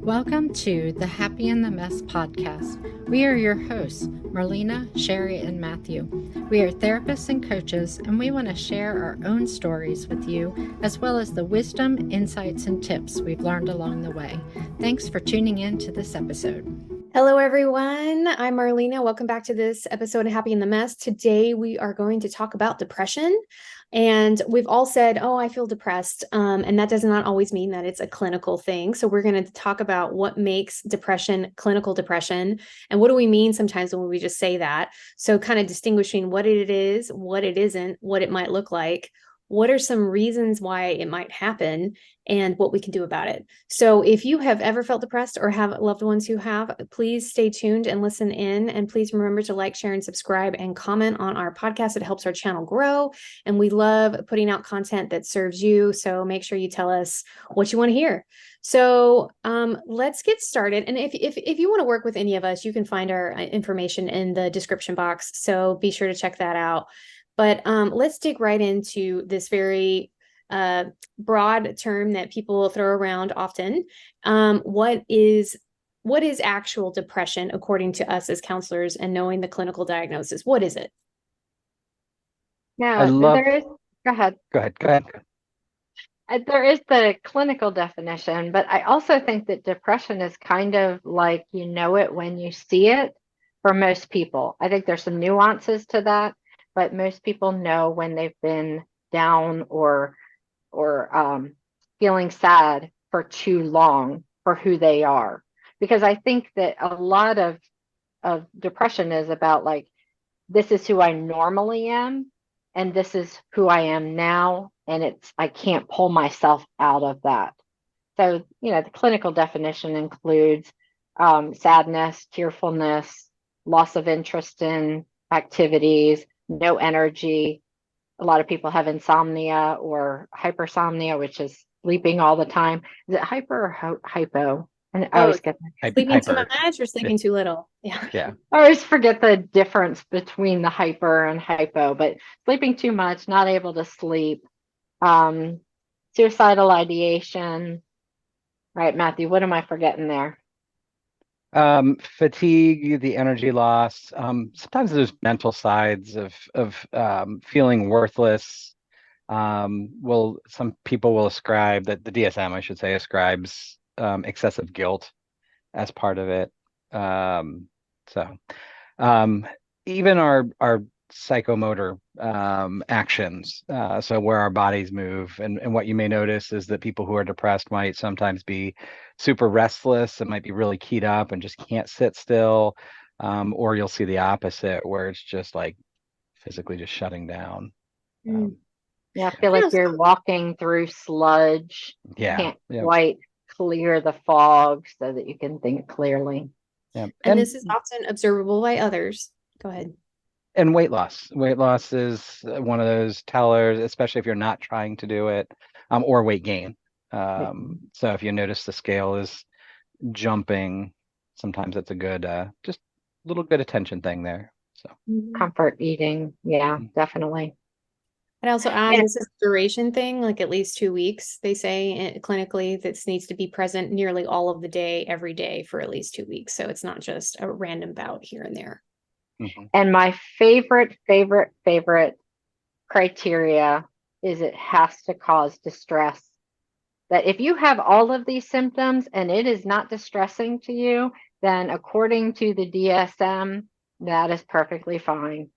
Welcome to the Happy in the Mess podcast. We are your hosts, Marlena, Cheri, and Matthew. We are therapists and coaches, and we want to share our own stories with you, as well as the wisdom, insights, and tips we've learned along the way. Thanks for tuning in to this episode. Hello, everyone. I'm Marlena. Welcome back to this episode of Happy in the Mess. Today, we are going to talk about depression. And we've all said, oh, I feel depressed. And that does not always mean that it's a clinical thing. So we're going to talk about what makes depression clinical depression. And what do we mean sometimes when we just say that? So kind of distinguishing what it is, what it isn't, what it might look like. What are some reasons why it might happen and what we can do about it? So if you have ever felt depressed or have loved ones who have, please stay tuned and listen in. And please remember to like, share, and subscribe and comment on our podcast. It helps our channel grow. And we love putting out content that serves you. So make sure you tell us what you want to hear. So let's get started. And if you want to work with any of us, you can find our information in the description box. So be sure to check that out. But let's dig right into this very broad term that people throw around often. What is actual depression according to us as counselors and knowing the clinical diagnosis? What is it? Yeah, there is. Go ahead. Go ahead. There is the clinical definition, but I also think that depression is kind of like you know it when you see it for most people. I think there's some nuances to that, but most people know when they've been down or feeling sad for too long for who they are. Because I think that a lot of depression is about like, this is who I normally am, and this is who I am now, and I can't pull myself out of that. So, the clinical definition includes sadness, tearfulness, loss of interest in activities, no energy. A lot of people have insomnia or hypersomnia, which is sleeping all the time. Is it hyper or hypo? And I always get sleeping too much or sleeping too little. Yeah. I always forget the difference between the hyper and hypo, but sleeping too much, not able to sleep, suicidal ideation. Right, Matthew, what am I forgetting there? Fatigue, the energy loss. Sometimes there's mental sides of feeling worthless. Some people will ascribe that the DSM, I should say, ascribes excessive guilt as part of it. Even our psychomotor actions, so where our bodies move, and what you may notice is that people who are depressed might sometimes be super restless and might be really keyed up and just can't sit still, or you'll see the opposite where it's just like physically just shutting down. I feel like you're walking through sludge. Can't quite clear the fog so that you can think clearly. And this is often observable by others. Go ahead. And weight loss is one of those tellers, especially if you're not trying to do it, or weight gain. So if you notice the scale is jumping, sometimes it's a good, just a little bit attention thing there. So comfort eating. Yeah, definitely. I'd also add this is a duration thing, like at least 2 weeks, they say clinically, this needs to be present nearly all of the day, every day for at least 2 weeks. So it's not just a random bout here and there. Mm-hmm. And my favorite criteria is it has to cause distress. That if you have all of these symptoms and it is not distressing to you, then according to the DSM, that is perfectly fine.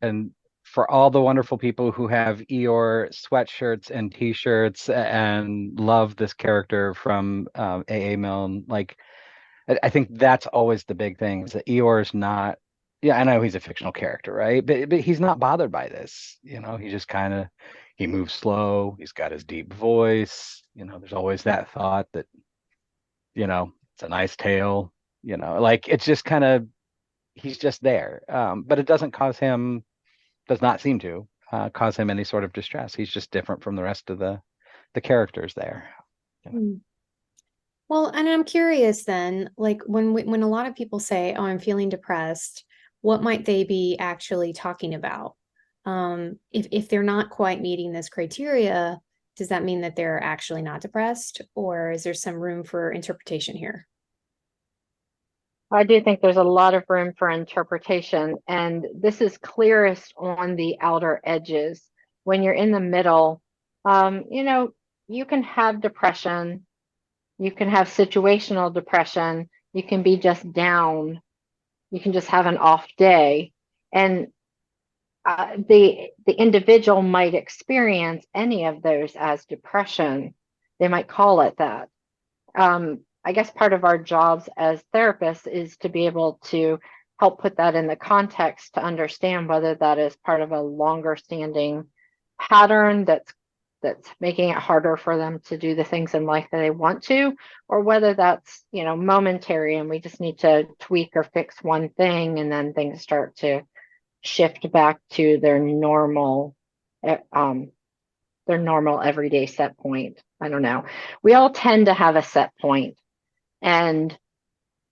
And for all the wonderful people who have Eeyore sweatshirts and t-shirts and love this character from AA Milne, like I think that's always the big thing, is that Eeyore is not, I know he's a fictional character, right? But he's not bothered by this. He just he moves slow. He's got his deep voice. There's always that thought that, it's a nice tail, like it's just he's just there. But it does not seem to cause him any sort of distress. He's just different from the rest of the characters there. Well, and I'm curious then, like when a lot of people say, oh, I'm feeling depressed, what might they be actually talking about? If they're not quite meeting this criteria, does that mean that they're actually not depressed, or is there some room for interpretation here? I do think there's a lot of room for interpretation, and this is clearest on the outer edges. When you're in the middle, you know, you can have depression, you can have situational depression, you can be just down, you can just have an off day, and the individual might experience any of those as depression. They might call it that. I guess part of our jobs as therapists is to be able to help put that in the context to understand whether that is part of a longer standing pattern that's making it harder for them to do the things in life that they want to, or whether that's, you know, momentary and we just need to tweak or fix one thing and then things start to shift back to eh, um, their normal everyday set point. I don't know. We all tend to have a set point, and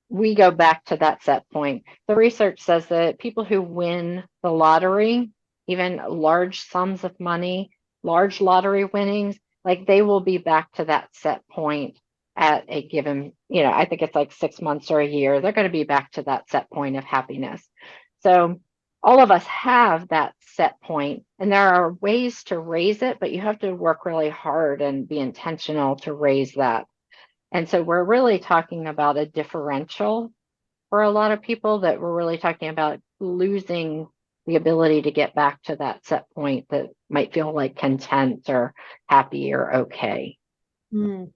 we go back to that set point. The research says that people who win the lottery, even large sums of money, large lottery winnings, like they will be back to that set point at a given, you know, I think it's like 6 months or a year. They're going to be back to that set point of happiness. So all of us have that set point, and there are ways to raise it, but you have to work really hard and be intentional to raise that. And so we're really talking about a differential for a lot of people, that we're really talking about losing the ability to get back to that set point that might feel like content or happy or okay. Mm.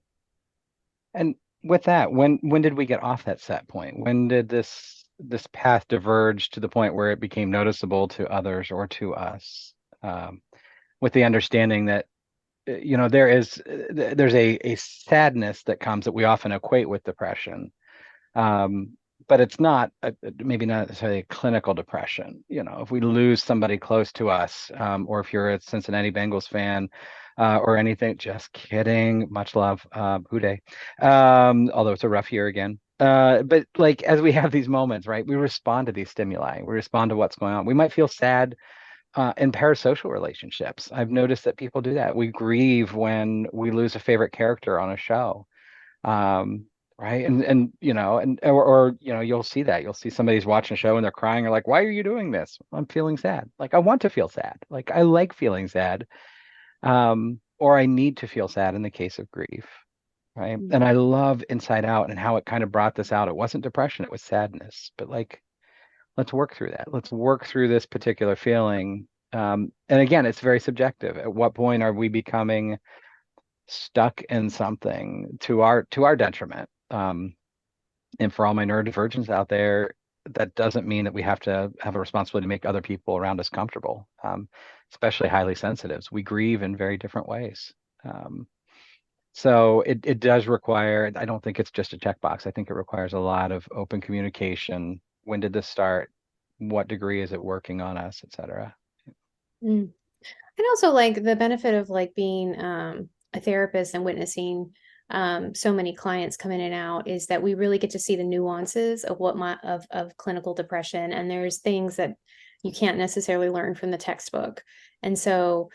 And with that, when did we get off that set point? When did this path diverge to the point where it became noticeable to others or to us? With the understanding that you know there's a sadness that comes that we often equate with depression, but it's not maybe not necessarily a clinical depression. You know, if we lose somebody close to us, or if you're a Cincinnati Bengals fan, or anything, just kidding, much love, Uday. Although it's a rough year again. But like as we have these moments, right, we respond to these stimuli, we respond to what's going on. We might feel sad in parasocial relationships. I've noticed that people do that. We grieve when we lose a favorite character on a show, right? And you know, and or you know, you'll see that. You'll see somebody's watching a show and they're crying. You're like, why are you doing this? I'm feeling sad. Like I want to feel sad. Like I like feeling sad, or I need to feel sad in the case of grief, right? And I love Inside Out and how it kind of brought this out. It wasn't depression, it was sadness. But like, let's work through that. Let's work through this particular feeling. And again, it's very subjective. At what point are we becoming stuck in something to our detriment? And for all my neurodivergents out there, that doesn't mean that we have to have a responsibility to make other people around us comfortable, especially highly sensitives. We grieve in very different ways. So it does require, I don't think it's just a checkbox. I think it requires a lot of open communication. When did this start? What degree is it working on us, et cetera? Mm. And also like the benefit of like being a therapist and witnessing so many clients come in and out is that we really get to see the nuances of of clinical depression. And there's things that you can't necessarily learn from the textbook. And so,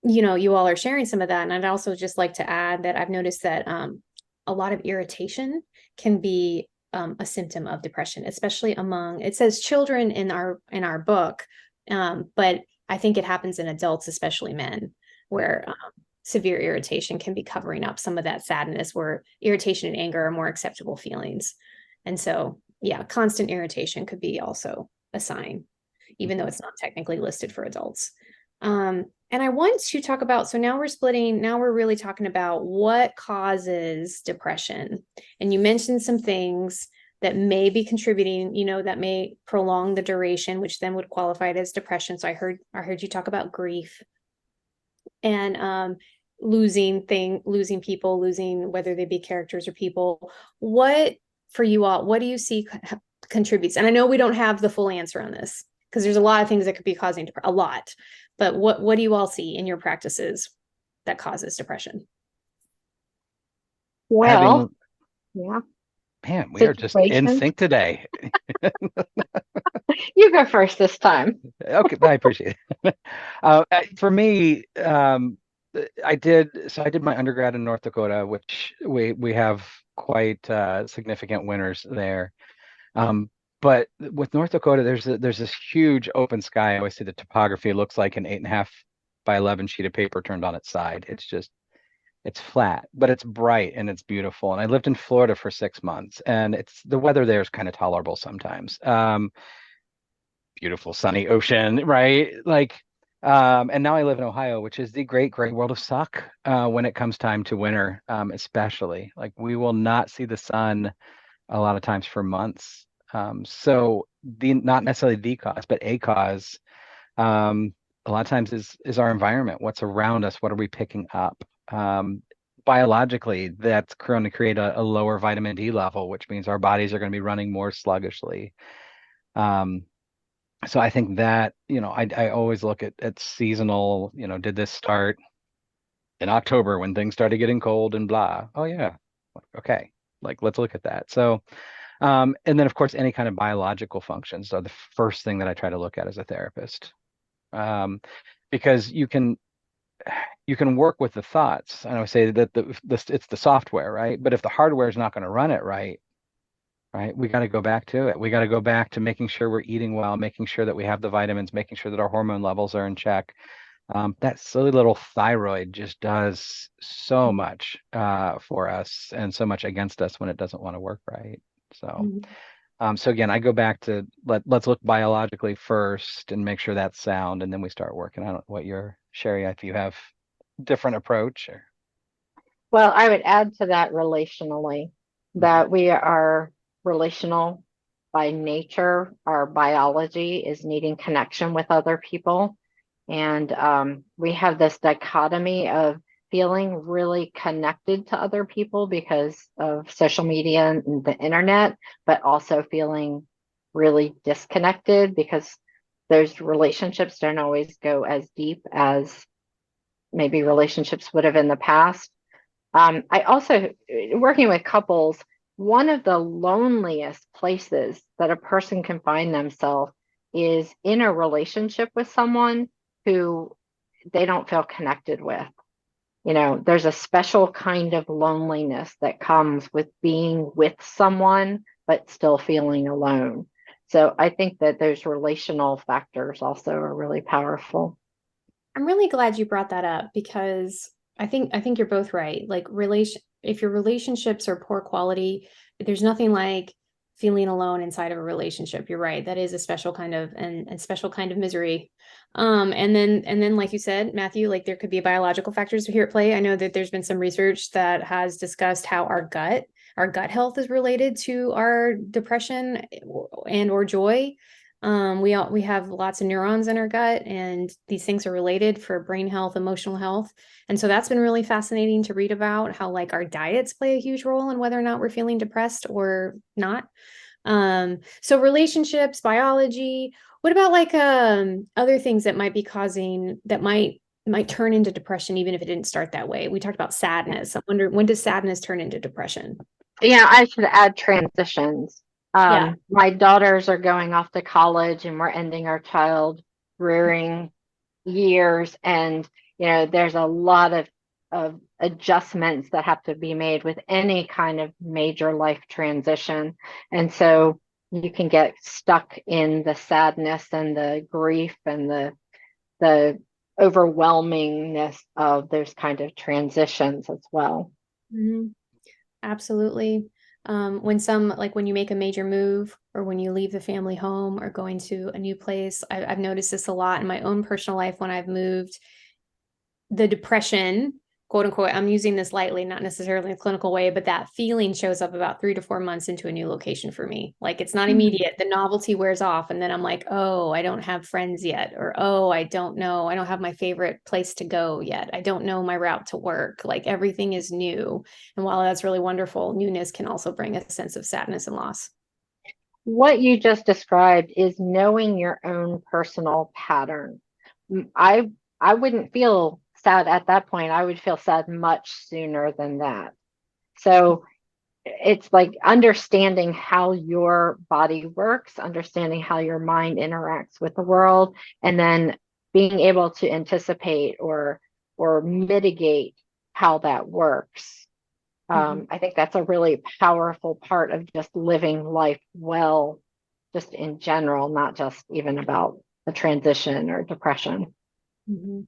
you know, you all are sharing some of that. And I'd also just like to add that I've noticed that a lot of irritation can be a symptom of depression, especially among, it says children in our book, but I think it happens in adults, especially men, where severe irritation can be covering up some of that sadness, where irritation and anger are more acceptable feelings. And so, yeah, constant irritation could be also a sign, even though it's not technically listed for adults. And I want to talk about, so now we're really talking about what causes depression. And you mentioned some things that may be contributing, you know, that may prolong the duration, which then would qualify it as depression. So I heard you talk about grief and losing people, losing whether they be characters or people. What for you all, what do you see contributes? And I know we don't have the full answer on this because there's a lot of things that could be causing a lot, but what do you all see in your practices that causes depression? Well, yeah. Man, we are just in sync today. You go first this time. Okay, I appreciate it. For me, I did my undergrad in North Dakota, which we have quite significant winters there. Um, but with North Dakota, there's this huge open sky. I always say the topography looks like an 8.5 by 11 sheet of paper turned on its side. It's flat, but it's bright and it's beautiful. And I lived in Florida for 6 months, and it's the weather there is kind of tolerable sometimes. Beautiful sunny ocean, right? And now I live in Ohio, which is the great, great world of suck when it comes time to winter, especially. Like we will not see the sun a lot of times for months. So the not necessarily the cause, but a cause, um, a lot of times is our environment, what's around us, what are we picking up? Biologically, that's going to create a lower vitamin D level, which means our bodies are going to be running more sluggishly. Um, so I think that, I always look at seasonal, did this start in October when things started getting cold and blah? Oh yeah. Okay. Like let's look at that. So, and then of course, any kind of biological functions are the first thing that I try to look at as a therapist. Because you can work with the thoughts. I always say that it's the software, right? But if the hardware is not going to run it right, we got to go back to it. We got to go back to making sure we're eating well, making sure that we have the vitamins, making sure that our hormone levels are in check. That silly little thyroid just does so much for us and so much against us when it doesn't want to work right. So, so again, I go back to let's look biologically first and make sure that's sound, and then we start working on what you're Cheri, if you have different approach or. Well, I would add to that relationally that we are relational by nature. Our biology is needing connection with other people. And we have this dichotomy of feeling really connected to other people because of social media and the internet, but also feeling really disconnected because those relationships don't always go as deep as maybe relationships would have in the past. I also, working with couples, one of the loneliest places that a person can find themselves is in a relationship with someone who they don't feel connected with. There's a special kind of loneliness that comes with being with someone, but still feeling alone. So I think that those relational factors also are really powerful. I'm really glad you brought that up because I think you're both right. Like if your relationships are poor quality, there's nothing like feeling alone inside of a relationship. You're right. That is a special kind of and special kind of misery. And then like you said, Matthew, like there could be biological factors here at play. I know that there's been some research that has discussed how our gut health is related to our depression and or joy. We have lots of neurons in our gut, and these things are related for brain health, emotional health. And so that's been really fascinating to read about how like our diets play a huge role in whether or not we're feeling depressed or not. So relationships, biology. What about like other things that might be causing that might turn into depression even if it didn't start that way? We talked about sadness. I wonder, when does sadness turn into depression? Yeah, I should add transitions. Yeah. My daughters are going off to college and we're ending our child rearing years. And, there's a lot of adjustments that have to be made with any kind of major life transition. And so you can get stuck in the sadness and the grief and the overwhelmingness of those kind of transitions as well. Mhm. Absolutely. When you make a major move or when you leave the family home or going to a new place, I've noticed this a lot in my own personal life when I've moved. The depression, quote unquote, I'm using this lightly, not necessarily in a clinical way, but that feeling shows up about 3 to 4 months into a new location for me. Like it's not immediate. The novelty wears off. And then I'm like, oh, I don't have friends yet. Or, oh, I don't know. I don't have my favorite place to go yet. I don't know my route to work. Like everything is new. And while that's really wonderful, newness can also bring a sense of sadness and loss. What you just described is knowing your own personal pattern. I wouldn't feel sad at that point. I would feel sad much sooner than that. So it's like understanding how your body works, understanding how your mind interacts with the world, and then being able to anticipate or or mitigate how that works. I think that's a really powerful part of just living life well, just in general, not just even about the transition or depression. Mm-hmm.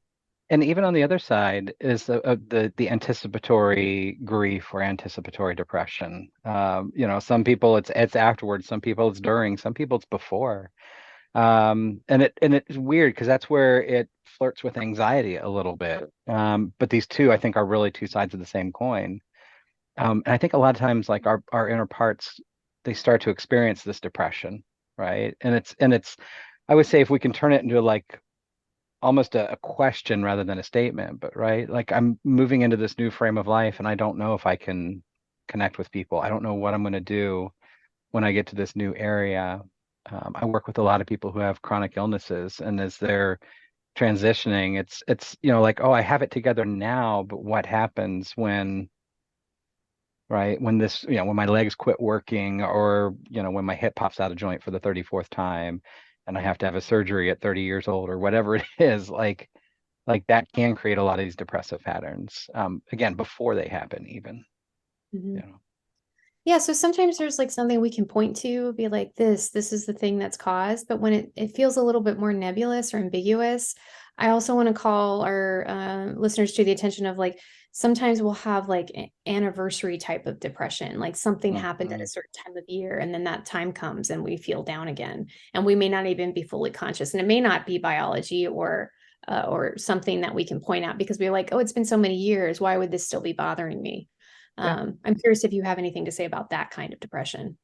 And even on the other side is the anticipatory grief or anticipatory depression. Some people it's afterwards, some people it's during, some people it's before. And it's weird because that's where it flirts with anxiety a little bit. But these two, I think, are really two sides of the same coin. And I think a lot of times, like our inner parts, they start to experience this depression, right? And it's I would say if we can turn it into like almost a question rather than a statement, but right, like I'm moving into this new frame of life and I don't know if I can connect with people. I don't know what I'm going to do when I get to this new area. I work with a lot of people who have chronic illnesses, and as they're transitioning, it's like, oh, I have it together now, but what happens when, right, when this, when my legs quit working, or when my hip pops out of joint for the 34th time, and I have to have a surgery at 30 years old, or whatever it is, like that can create a lot of these depressive patterns. Again, before they happen, even. Mm-hmm. Yeah, so sometimes there's like something we can point to, be like, this is the thing that's caused. But when it feels a little bit more nebulous or ambiguous, I also want to call our listeners to the attention of like, sometimes we'll have like anniversary type of depression, like something happened at a certain time of year, and then that time comes and we feel down again, and we may not even be fully conscious, and it may not be biology or something that we can point out because we're like, oh, it's been so many years, why would this still be bothering me? I'm curious if you have anything to say about that kind of depression.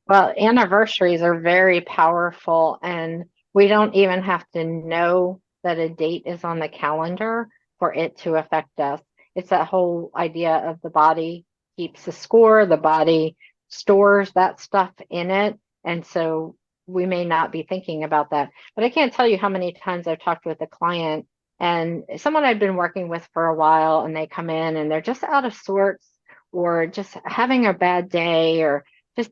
Well, anniversaries are very powerful, and we don't even have to know that a date is on the calendar for it to affect us. It's that whole idea of the body keeps a score, the body stores that stuff in it. And so we may not be thinking about that. But I can't tell you how many times I've talked with a client and someone I've been working with for a while, and they come in and they're just out of sorts or just having a bad day or just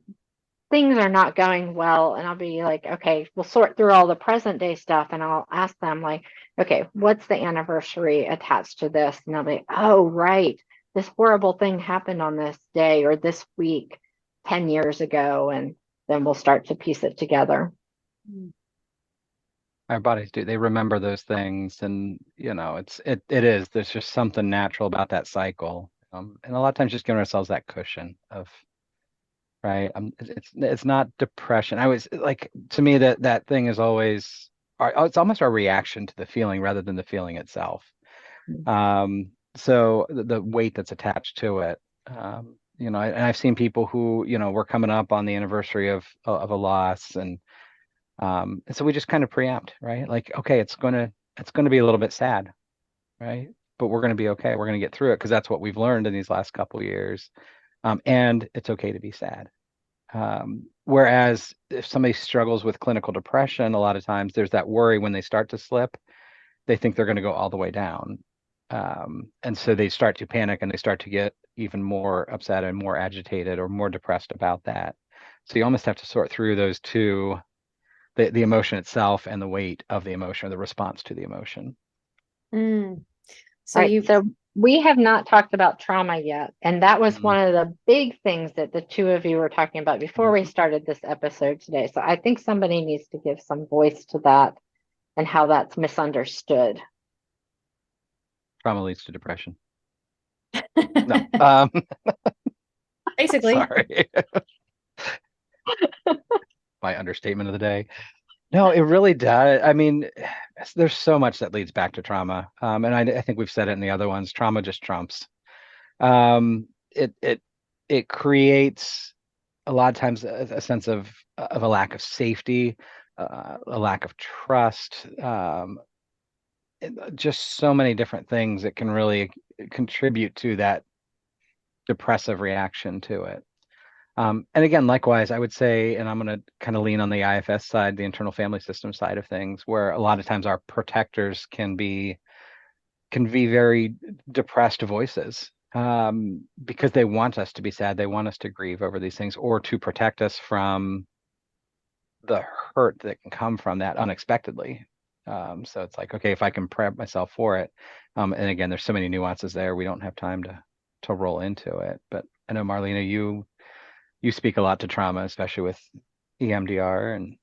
things are not going well. And I'll be like, okay, we'll sort through all the present day stuff, and I'll ask them like, okay, what's the anniversary attached to this? And they'll be, oh, right, this horrible thing happened on this day or this week 10 years ago. And then we'll start to piece it together. Our bodies do. They remember those things, and it is. There's just something natural about that cycle, and a lot of times just giving ourselves that cushion of, right. It's not depression. I was like, to me, that thing is always it's almost our reaction to the feeling rather than the feeling itself. So the weight that's attached to it. And I've seen people who, we're coming up on the anniversary of a loss, and so we just kind of preempt, right? Like, okay, it's gonna be a little bit sad, right? But we're gonna be okay. We're gonna get through it because that's what we've learned in these last couple of years. And it's okay to be sad. Whereas if somebody struggles with clinical depression, a lot of times there's that worry when they start to slip, they think they're going to go all the way down. And so they start to panic and they start to get even more upset and more agitated or more depressed about that. So you almost have to sort through those two, the emotion itself and the weight of the emotion, or the response to the emotion. So All right, so we have not talked about trauma yet. And that was one of the big things that the two of you were talking about before we started this episode today. So I think somebody needs to give some voice to that and how that's misunderstood. Trauma leads to depression. No. Basically. Sorry. My understatement of the day. No, it really does. I mean, there's so much that leads back to trauma. And I think we've said it in the other ones. Trauma just trumps. It creates a lot of times a sense of a lack of safety, a lack of trust, just so many different things that can really contribute to that depressive reaction to it. And again, likewise, I would say, and I'm going to kind of lean on the IFS side, the internal family system side of things, where a lot of times our protectors can be very depressed voices, because they want us to be sad, they want us to grieve over these things, or to protect us from the hurt that can come from that unexpectedly. So it's like, okay, if I can prep myself for it, and again, there's so many nuances there, we don't have time to roll into it. But I know, Marlena, you speak a lot to trauma, especially with EMDR and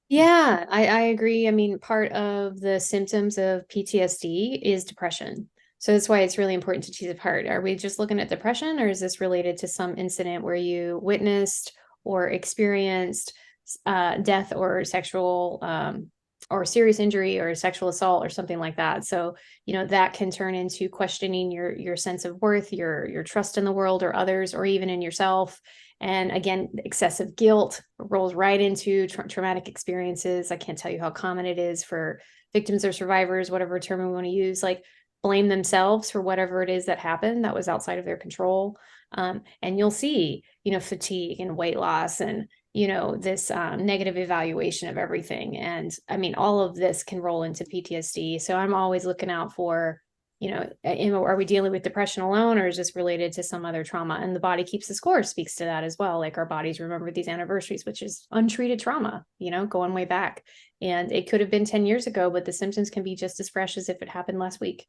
Yeah, I agree. I mean, part of the symptoms of PTSD is depression. So that's why it's really important to tease apart. Are we just looking at depression, or is this related to some incident where you witnessed or experienced death or sexual or serious injury or sexual assault or something like that? So, that can turn into questioning your sense of worth, your trust in the world or others, or even in yourself. And again, excessive guilt rolls right into traumatic experiences. I can't tell you how common it is for victims or survivors, whatever term we want to use, like blame themselves for whatever it is that happened that was outside of their control. And you'll see, fatigue and weight loss and, this negative evaluation of everything. And I mean, all of this can roll into PTSD. So I'm always looking out for, are we dealing with depression alone, or is this related to some other trauma? And the body keeps the score speaks to that as well. Like our bodies remember these anniversaries, which is untreated trauma, going way back. And it could have been 10 years ago, but the symptoms can be just as fresh as if it happened last week.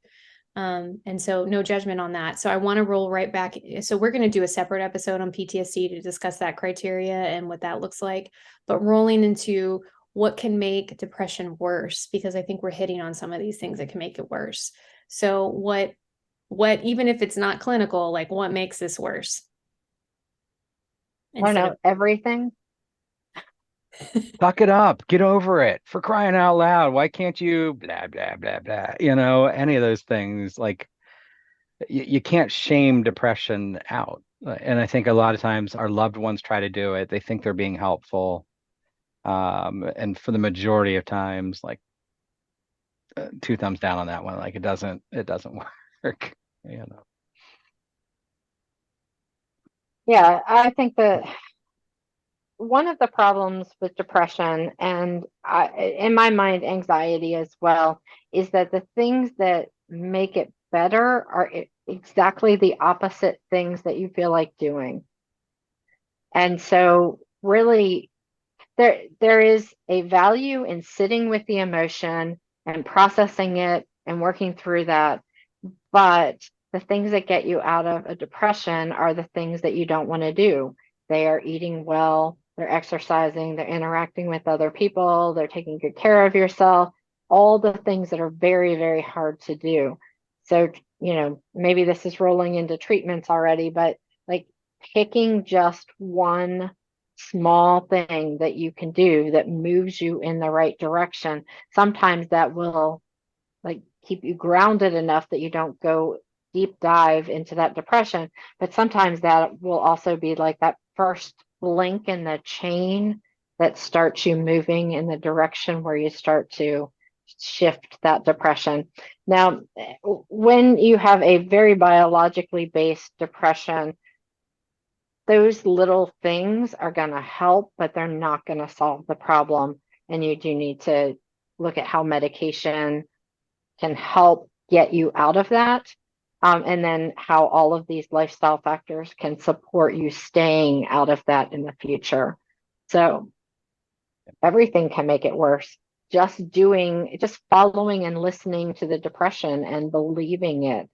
And so no judgment on that. So I want to roll right back. So we're going to do a separate episode on PTSD to discuss that criteria and what that looks like, but rolling into what can make depression worse, because I think we're hitting on some of these things that can make it worse. So what, even if it's not clinical, like what makes this worse? I don't know, everything. suck it up, get over it, for crying out loud. Why can't you blah, blah, blah, blah, any of those things? Like you can't shame depression out. And I think a lot of times our loved ones try to do it. They think they're being helpful. And for the majority of times, like two thumbs down on that one. Like it doesn't work, Yeah, I think that one of the problems with depression and in my mind, anxiety as well, is that the things that make it better are exactly the opposite things that you feel like doing. And so really there is a value in sitting with the emotion and processing it and working through that. But the things that get you out of a depression are the things that you don't want to do. They are eating well, they're exercising, they're interacting with other people, they're taking good care of yourself, all the things that are very, very hard to do. So, maybe this is rolling into treatments already, but like picking just one small thing that you can do that moves you in the right direction, sometimes that will like keep you grounded enough that you don't go deep dive into that depression. But sometimes that will also be like that first link in the chain that starts you moving in the direction where you start to shift that depression. Now, when you have a very biologically based depression, those little things are going to help, but they're not going to solve the problem. And you do need to look at how medication can help get you out of that. And then how all of these lifestyle factors can support you staying out of that in the future. So everything can make it worse. Just following and listening to the depression and believing it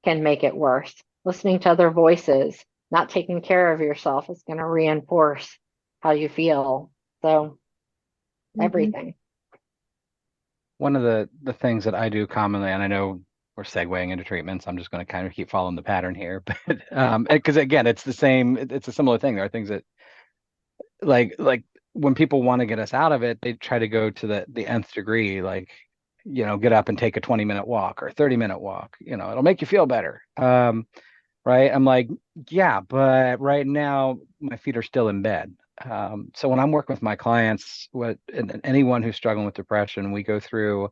can make it worse. Listening to other voices, not taking care of yourself is going to reinforce how you feel. So everything. One of the things that I do commonly, and I know we're segueing into treatments, I'm just going to kind of keep following the pattern here, but because again, it's a similar thing. There are things that like when people want to get us out of it, they try to go to the nth degree, like, get up and take a 20-minute walk or 30-minute walk, it'll make you feel better. Right. I'm like, yeah, but right now my feet are still in bed. So when I'm working with my clients, and anyone who's struggling with depression, we go through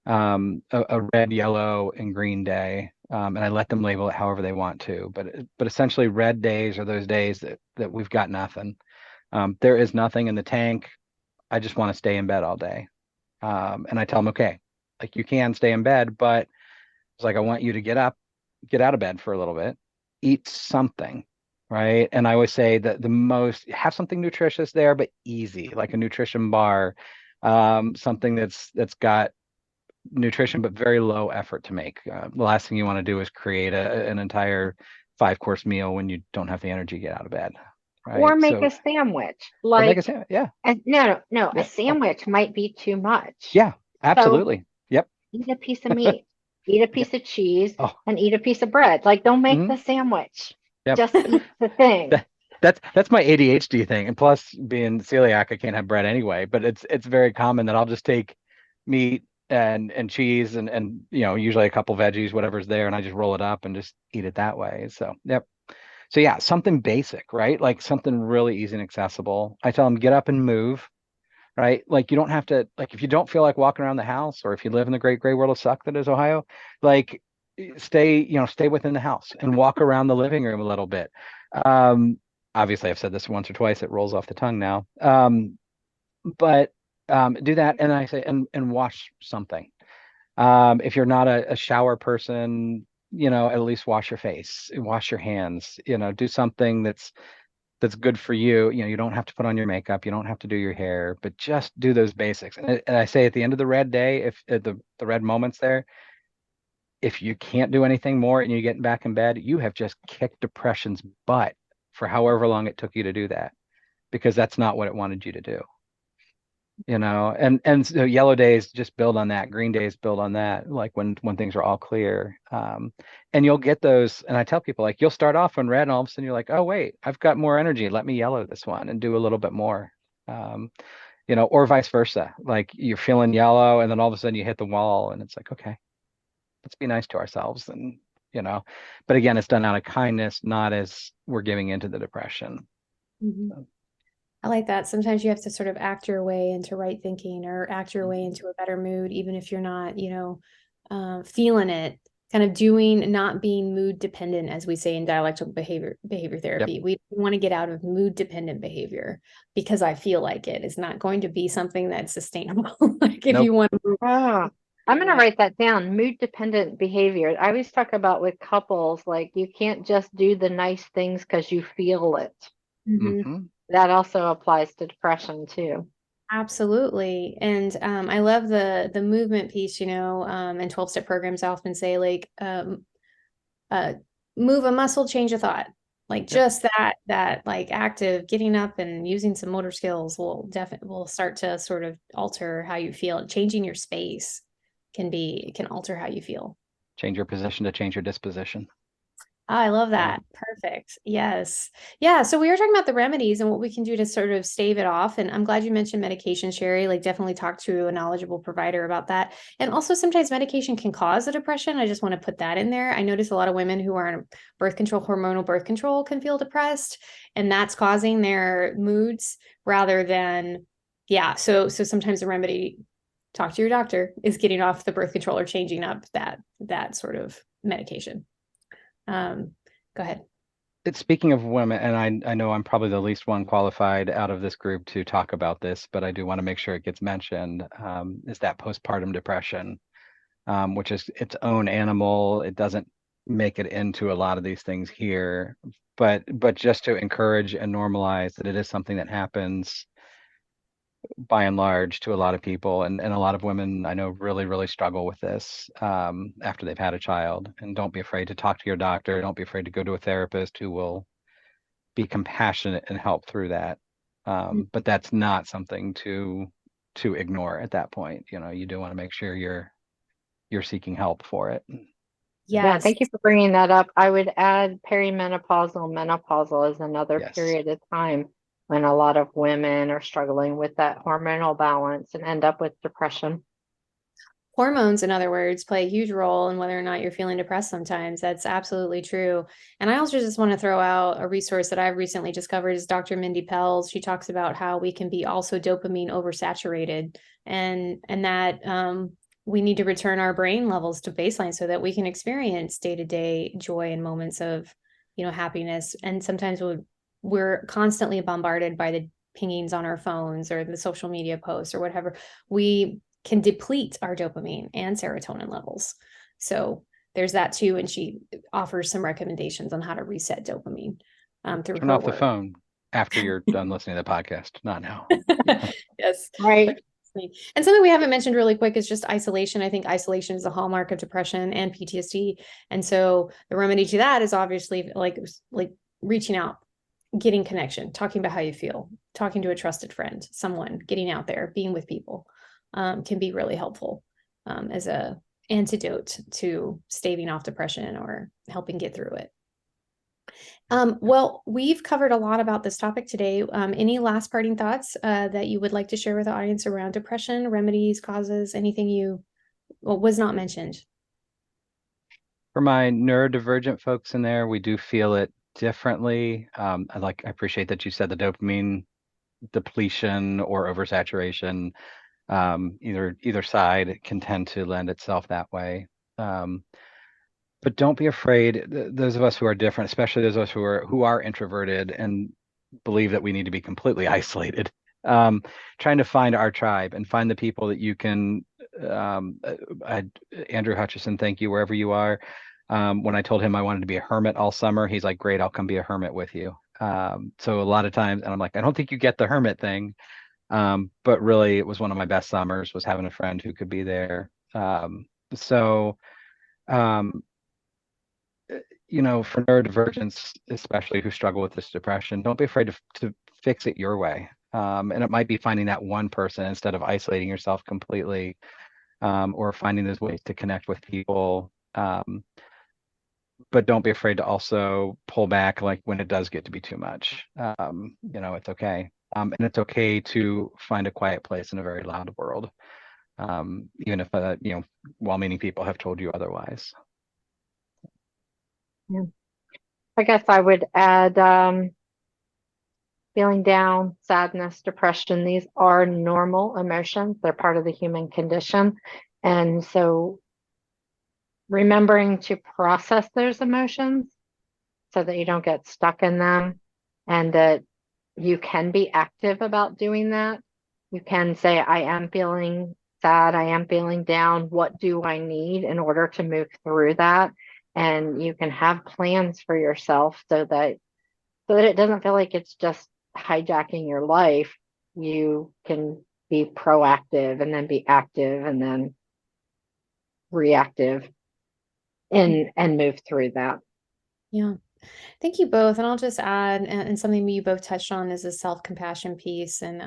a red, yellow, and green day, and I let them label it however they want to. But essentially, red days are those days that we've got nothing. There is nothing in the tank. I just want to stay in bed all day. And I tell them, okay, like you can stay in bed, but it's like I want you to get up, get out of bed for a little bit, eat something, right? And I always say that have something nutritious there, but easy, like a nutrition bar, something that's got nutrition, but very low effort to make. The last thing you want to do is create an entire 5-course meal when you don't have the energy to get out of bed, Or right? make So, a sandwich. or make a Like, sandwich. Yeah. no, a Yeah. Oh, sandwich might be too much. yeah. So Absolutely. Yep. eat a piece of meat, eat a Yeah. piece of cheese, Oh. and eat a piece of bread. Like, don't make Mhm. the sandwich. Yep. Just eat the thing. That, that's my ADHD thing. And plus, being celiac, I can't have bread anyway. But it's very common that I'll just take meat and cheese and usually a couple veggies, whatever's there, and I just roll it up and just eat it that way. So yep. So yeah, something basic, right? Like something really easy and accessible. I tell them get up and move, right? Like you don't have to, like if you don't feel like walking around the house, or if you live in the great gray world of suck that is Ohio, like stay within the house and walk around the living room a little bit. Um, Obviously I've said this once or twice, it rolls off the tongue now. But do that, and I say and wash something. If you're not a shower person, at least wash your face, wash your hands, do something that's good for you. You don't have to put on your makeup, you don't have to do your hair, but just do those basics. And I say at the end of the red day, if the red moments there, if you can't do anything more and you're getting back in bed, you have just kicked depression's butt for however long it took you to do that, because that's not what it wanted you to do. And so yellow days just build on that, green days build on that, like when things are all clear. And you'll get those, and I tell people, like, you'll start off on red and all of a sudden you're like, oh wait, I've got more energy, let me yellow this one and do a little bit more. Or vice versa, like you're feeling yellow and then all of a sudden you hit the wall and it's like, okay, let's be nice to ourselves. And but again, it's done out of kindness, not as we're giving into the depression. Mhm. I like that. Sometimes you have to sort of act your way into right thinking or act your way into a better mood, even if you're not, feeling it. Kind of doing, not being mood dependent, as we say in dialectical behavior Yep. therapy. We want to get out of mood dependent behavior because I feel like it is not going to be something that's sustainable. Like if you Nope. want to move Oh, I'm doing going to that. write that down. Mood dependent behavior. I always talk about with couples, like you can't just do the nice things because you feel it. Mhm. Hmm. That also applies to depression too. Absolutely. And I love the movement piece, in 12-step programs I often say like uh move a muscle, change a thought. Like Yep. just that like active getting up and using some motor skills will start to sort of alter how you feel. Changing your space can alter how you feel. Change your position to change your disposition. Oh, I love Yeah. that. Perfect. Yes. Yeah. So we were talking about the remedies and what we can do to sort of stave it off. And I'm glad you mentioned medication, Cheri. Like, definitely talk to a knowledgeable provider about that. And also, sometimes medication can cause a depression. I just want to put that in there. I notice a lot of women who are on hormonal birth control, can feel depressed, and that's causing their moods rather than, yeah. So sometimes the remedy, talk to your doctor, is getting off the birth control or changing up that sort of medication. Go ahead. Speaking of women, and I know I'm probably the least one qualified out of this group to talk about this, but I do want to make sure it gets mentioned, is that postpartum depression, which is its own animal. It doesn't make it into a lot of these things here, but just to encourage and normalize that it is something that happens by and large to a lot of people, and a lot of women I know really, really struggle with this after they've had a child. And don't be afraid to talk to your doctor. Don't be afraid to go to a therapist who will be compassionate and help through that. But that's not something to ignore at that point. You do want to make sure you're seeking help for it. Yeah, Yes. thank you for bringing that up. I would add perimenopausal, menopausal is another Yes. period of time when a lot of women are struggling with that hormonal balance and end up with depression. Hormones, in other words, play a huge role in whether or not you're feeling depressed sometimes. That's absolutely true. And I also just want to throw out a resource that I've recently discovered is Dr. Mindy Pell's. She talks about how we can be also dopamine oversaturated and that we need to return our brain levels to baseline so that we can experience day-to-day joy and moments of, happiness. And sometimes we're constantly bombarded by the pingings on our phones or the social media posts or whatever. We can deplete our dopamine and serotonin levels. So there's that too. And she offers some recommendations on how to reset dopamine through Turn her off the work. phone after you're done listening to the podcast, not now. Yes. Right. And something we haven't mentioned really quick is just isolation. I think isolation is a hallmark of depression and PTSD. And so the remedy to that is obviously like reaching out, getting connection, talking about how you feel, talking to a trusted friend, someone, getting out there, being with people, can be really helpful as a antidote to staving off depression or helping get through it. Well, we've covered a lot about this topic today. Any last parting thoughts that you would like to share with the audience around depression, remedies, causes, anything was not mentioned? For my neurodivergent folks in there, we do feel it differently. I appreciate that you said the dopamine depletion or oversaturation, either side can tend to lend itself that way. But don't be afraid. Those of us who are different, especially those of us who are introverted and believe that we need to be completely isolated, trying to find our tribe and find the people that you can. Andrew Hutchison, thank you wherever you are. When I told him I wanted to be a hermit all summer, he's like, "Great, I'll come be a hermit with you." So a lot of times, and I'm like, I don't think you get the hermit thing, but really, it was one of my best summers was having a friend who could be there. So. For neurodivergents, especially who struggle with this depression, don't be afraid to fix it your way. And it might be finding that one person instead of isolating yourself completely, or finding those ways to connect with people. But don't be afraid to also pull back, like when it does get to be too much. It's okay. And it's okay to find a quiet place in a very loud world, even if, well-meaning people have told you otherwise. Yeah. I guess I would add feeling down, sadness, depression. These are normal emotions. They're part of the human condition. And so remembering to process those emotions so that you don't get stuck in them and that you can be active about doing that. You can say, I am feeling sad. I am feeling down. What do I need in order to move through that? And you can have plans for yourself so that it doesn't feel like it's just hijacking your life. You can be proactive and then be active and then reactive and move through that. Yeah. Thank you both. And I'll just add, and something you both touched on is the self-compassion piece. And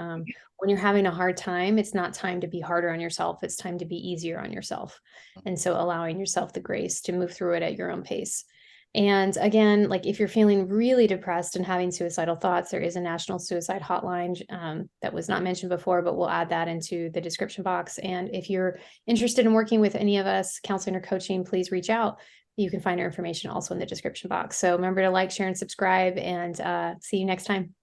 when you're having a hard time, it's not time to be harder on yourself. It's time to be easier on yourself. And so allowing yourself the grace to move through it at your own pace. And again, like if you're feeling really depressed and having suicidal thoughts, there is a national suicide hotline that was not mentioned before, but we'll add that into the description box. And if you're interested in working with any of us, counseling or coaching, please reach out. You can find our information also in the description box. So remember to like, share, and subscribe, and see you next time.